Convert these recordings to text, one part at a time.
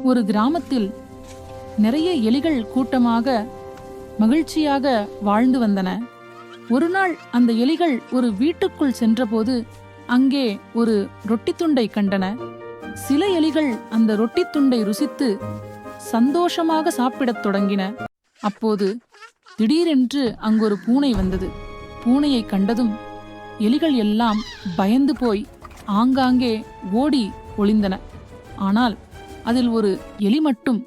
ஒரு கிராமத்தில் நிறைய எலிகள் கூட்டமாக மகிழ்ச்சியாக வாழ்ந்து வந்தன. ஒரு நாள் அந்த எலிகள் ஒரு வீட்டுக்குள் சென்றபோது அங்கே ஒரு ரொட்டி துண்டை கண்டன. சில எலிகள் அந்த ரொட்டி துண்டை ருசித்து சந்தோஷமாக சாப்பிடத் தொடங்கின. அப்போது திடீரென்று அங்கொரு பூனை வந்தது. பூனையை கண்டதும் எலிகள் எல்லாம் பயந்து போய் ஆங்காங்கே ஓடி ஒளிந்தன. ஆனால் அதில் ஒரு எலி மட்டும்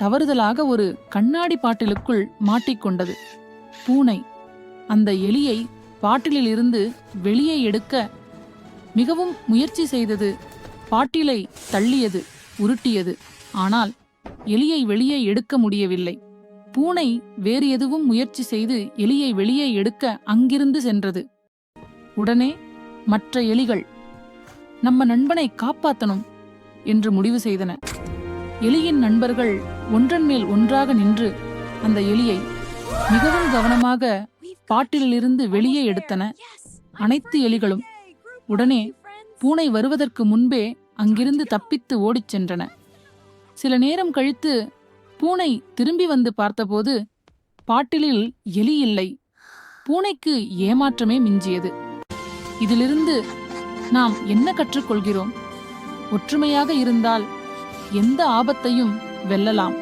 தவறுதலாக ஒரு கண்ணாடி பாட்டிலுக்குள் மாட்டிக்கொண்டது. பூனை அந்த எலியை பாட்டிலில் இருந்து வெளியே எடுக்க மிகவும் முயற்சி செய்தது. பாட்டிலை தள்ளியது, உருட்டியது. ஆனால் எலியை வெளியே எடுக்க முடியவில்லை. பூனை வேறு எதுவும் முயற்சி செய்து எலியை வெளியே எடுக்க அங்கிருந்து சென்றது. உடனே மற்ற எலிகள் நம்ம நண்பனை காப்பாற்றணும் என்று முடிவு செய்தன. எலியின் நண்பர்கள் ஒன்றன் மேல் ஒன்றாக நின்று அந்த எலியை மிகவும் கவனமாக பாட்டிலிருந்து வெளியே எடுத்தன. அனைத்து எலிகளும் உடனே பூனை வருவதற்கு முன்பே அங்கிருந்து தப்பித்து ஓடிச் சென்றன. சில நேரம் கழித்து பூனை திரும்பி வந்து பார்த்தபோது பாட்டிலில் எலி இல்லை. பூனைக்கு ஏமாற்றமே மிஞ்சியது. இதிலிருந்து நாம் என்ன கற்றுக்கொள்கிறோம்? ஒற்றுமையாக இருந்தால் எந்த ஆபத்தையும் வெல்லலாம்.